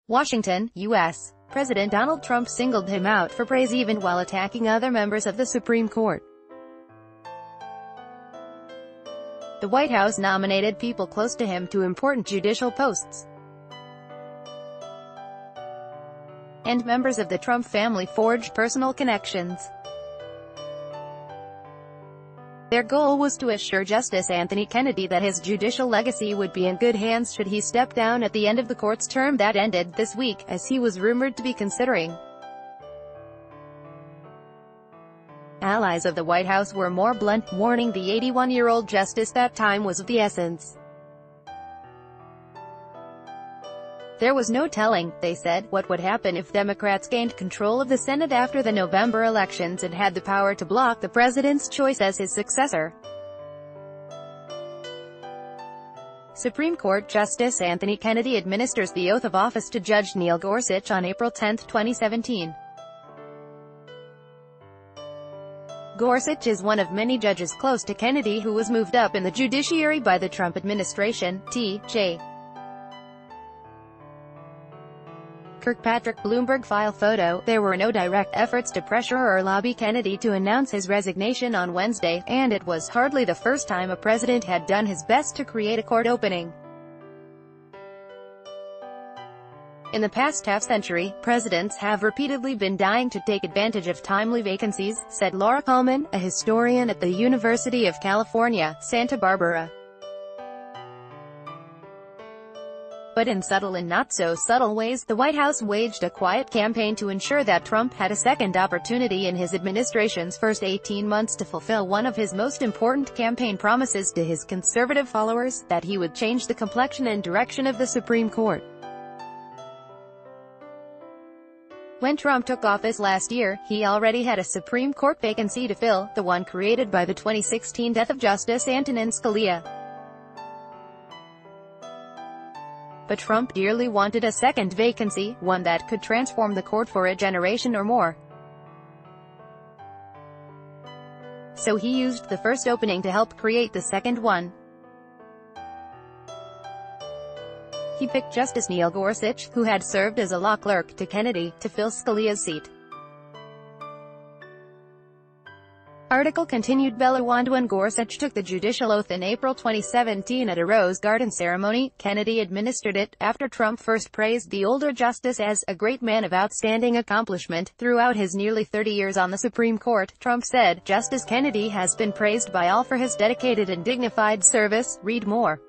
Washington, U.S. President Donald Trump singled him out for praise even while attacking other members of the Supreme Court. The White House nominated people close to him to important judicial posts, and members of the Trump family forged personal connections. Their goal was to assure Justice Anthony Kennedy that his judicial legacy would be in good hands should he step down at the end of the court's term that ended this week, as he was rumored to be considering. Allies of the White House were more blunt, warning the 81-year-old justice that time was of the essence. There was no telling, they said, what would happen if Democrats gained control of the Senate after the November elections and had the power to block the president's choice as his successor. Supreme Court Justice Anthony Kennedy administers the oath of office to Judge Neil Gorsuch on April 10, 2017. Gorsuch is one of many judges close to Kennedy who was moved up in the judiciary by the Trump administration. T.J. Kirkpatrick Bloomberg file photo. There were no direct efforts to pressure or lobby Kennedy to announce his resignation on Wednesday, and it was hardly the first time a president had done his best to create a court opening. In the past half-century, presidents have repeatedly been dying to take advantage of timely vacancies, said Laura Coleman, a historian at the University of California, Santa Barbara. But in subtle and not-so-subtle ways, the White House waged a quiet campaign to ensure that Trump had a second opportunity in his administration's first 18 months to fulfill one of his most important campaign promises to his conservative followers, that he would change the complexion and direction of the Supreme Court. When Trump took office last year, he already had a Supreme Court vacancy to fill, the one created by the 2016 death of Justice Antonin Scalia. But Trump dearly wanted a second vacancy, one that could transform the court for a generation or more. So he used the first opening to help create the second one. He picked Justice Neil Gorsuch, who had served as a law clerk to Kennedy, to fill Scalia's seat. Article continued. When Gorsuch took the judicial oath in April 2017 at a Rose Garden ceremony, Kennedy administered it, after Trump first praised the older justice as a great man of outstanding accomplishment. Throughout his nearly 30 years on the Supreme Court, Trump said, Justice Kennedy has been praised by all for his dedicated and dignified service. Read more.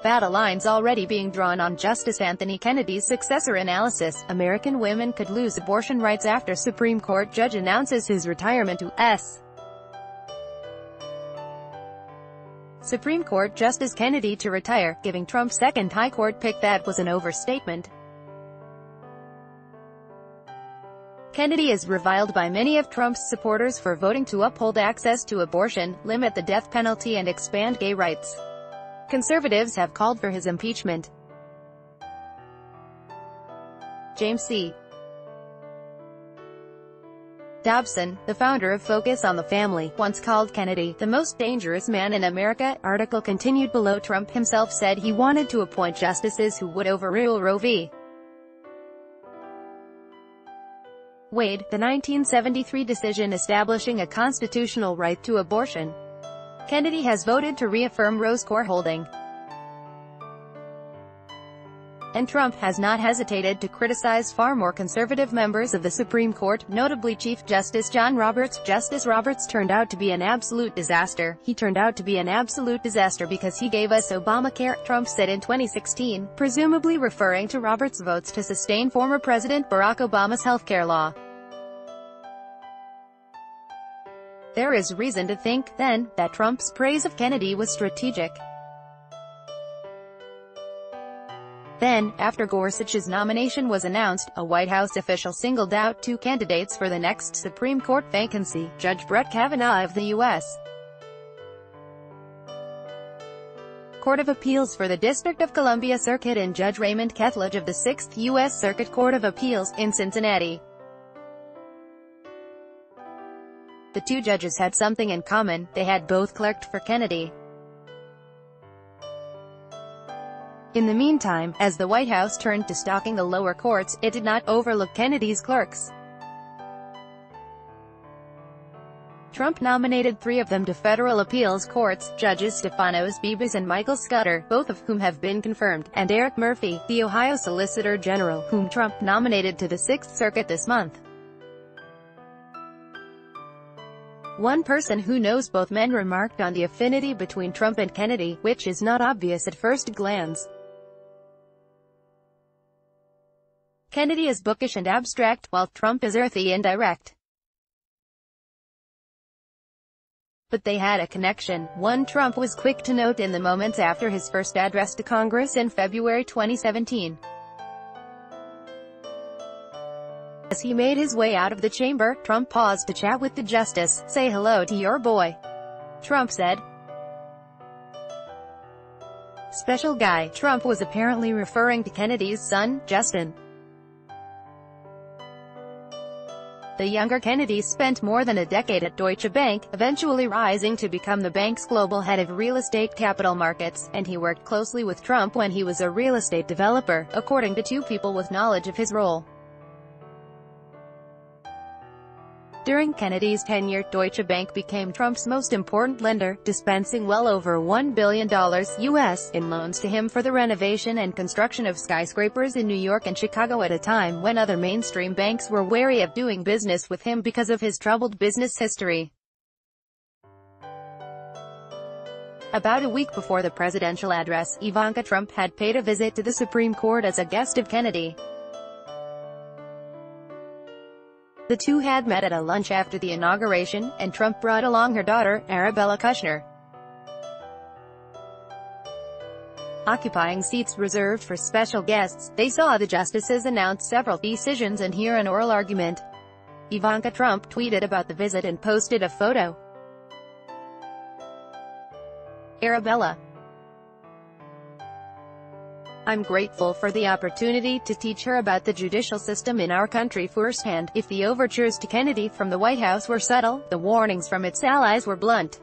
Battle lines already being drawn on Justice Anthony Kennedy's successor. Analysis: American women could lose abortion rights after Supreme Court judge announces his retirement to S. Supreme Court Justice Kennedy to retire, giving Trump second high court pick. That was an overstatement. Kennedy is reviled by many of Trump's supporters for voting to uphold access to abortion, limit the death penalty and expand gay rights. Conservatives have called for his impeachment. James C. Dobson, the founder of Focus on the Family, once called Kennedy the most dangerous man in America. Article continued below. Trump himself said he wanted to appoint justices who would overrule Roe v. Wade, the 1973 decision establishing a constitutional right to abortion. Kennedy has voted to reaffirm Roe's core holding, and Trump has not hesitated to criticize far more conservative members of the Supreme Court, notably Chief Justice John Roberts. Justice Roberts turned out to be an absolute disaster. He turned out to be an absolute disaster because he gave us Obamacare, Trump said in 2016, presumably referring to Roberts' votes to sustain former President Barack Obama's healthcare law. There is reason to think, then, that Trump's praise of Kennedy was strategic. Then, after Gorsuch's nomination was announced, a White House official singled out two candidates for the next Supreme Court vacancy: Judge Brett Kavanaugh of the U.S. Court of Appeals for the District of Columbia Circuit and Judge Raymond Kethledge of the 6th U.S. Circuit Court of Appeals, in Cincinnati. The two judges had something in common: they had both clerked for Kennedy. In the meantime, as the White House turned to stocking the lower courts, it did not overlook Kennedy's clerks. Trump nominated 3 of them to federal appeals courts, Judges Stephanos Bibas and Michael Scudder, both of whom have been confirmed, and Eric Murphy, the Ohio Solicitor General, whom Trump nominated to the Sixth Circuit this month. One person who knows both men remarked on the affinity between Trump and Kennedy, which is not obvious at first glance. Kennedy is bookish and abstract, while Trump is earthy and direct. But they had a connection, one Trump was quick to note in the moments after his first address to Congress in February 2017. As he made his way out of the chamber, Trump paused to chat with the justice. "Say hello to your boy," Trump said. "Special guy." Trump was apparently referring to Kennedy's son, Justin. The younger Kennedy spent more than a decade at Deutsche Bank, eventually rising to become the bank's global head of real estate capital markets, and he worked closely with Trump when he was a real estate developer, according to 2 people with knowledge of his role. During Kennedy's tenure, Deutsche Bank became Trump's most important lender, dispensing well over $1 billion US in loans to him for the renovation and construction of skyscrapers in New York and Chicago at a time when other mainstream banks were wary of doing business with him because of his troubled business history. About a week before the presidential address, Ivanka Trump had paid a visit to the Supreme Court as a guest of Kennedy. The two had met at a lunch after the inauguration, and Trump brought along her daughter, Arabella Kushner. Occupying seats reserved for special guests, they saw the justices announce several decisions and hear an oral argument. Ivanka Trump tweeted about the visit and posted a photo. Arabella: "I'm grateful for the opportunity to teach her about the judicial system in our country firsthand. If the overtures to Kennedy from the White House were subtle, the warnings from its allies were blunt."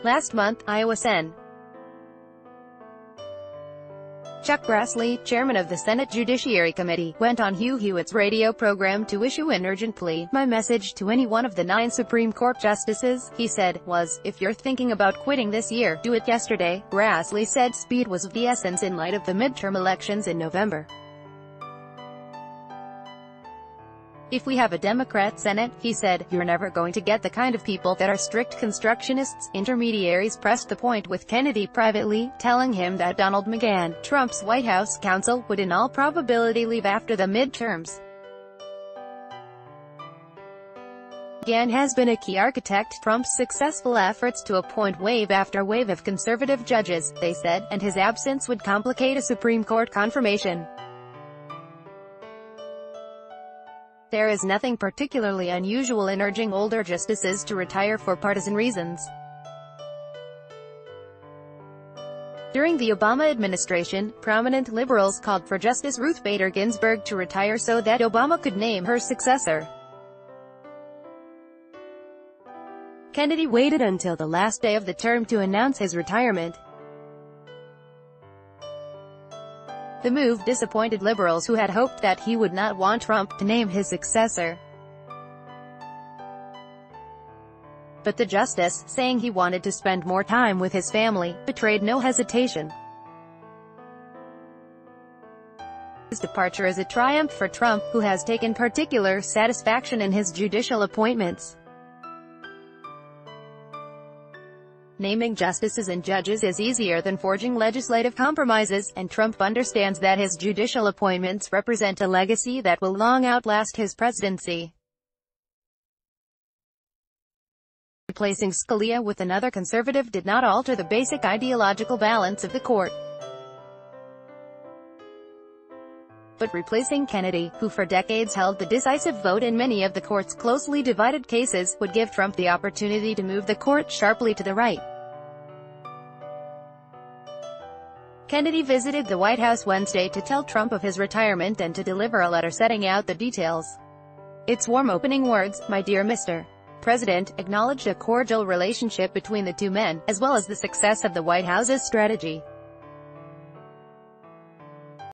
Last month, Iowa Sen. Chuck Grassley, chairman of the Senate Judiciary Committee, went on Hugh Hewitt's radio program to issue an urgent plea. "My message to any one of the 9 Supreme Court justices," he said, was, "if you're thinking about quitting this year, do it yesterday." Grassley said speed was of the essence in light of the midterm elections in November. "If we have a Democrat Senate," he said, "you're never going to get the kind of people that are strict constructionists." Intermediaries pressed the point with Kennedy privately, telling him that Donald McGahn, Trump's White House counsel, would in all probability leave after the midterms. McGahn has been a key architect Trump's successful efforts to appoint wave after wave of conservative judges, they said, and his absence would complicate a Supreme Court confirmation. "There is nothing particularly unusual in urging older justices to retire for partisan reasons." During the Obama administration, prominent liberals called for Justice Ruth Bader Ginsburg to retire so that Obama could name her successor. Kennedy waited until the last day of the term to announce his retirement. The move disappointed liberals who had hoped that he would not want Trump to name his successor. But the justice, saying he wanted to spend more time with his family, betrayed no hesitation. His departure is a triumph for Trump, who has taken particular satisfaction in his judicial appointments. Naming justices and judges is easier than forging legislative compromises, and Trump understands that his judicial appointments represent a legacy that will long outlast his presidency. Replacing Scalia with another conservative did not alter the basic ideological balance of the court. But replacing Kennedy, who for decades held the decisive vote in many of the court's closely divided cases, would give Trump the opportunity to move the court sharply to the right. Kennedy visited the White House Wednesday to tell Trump of his retirement and to deliver a letter setting out the details. Its warm opening words, "My dear Mr. president, acknowledged a cordial relationship between the two men, as well as the success of the White House's strategy.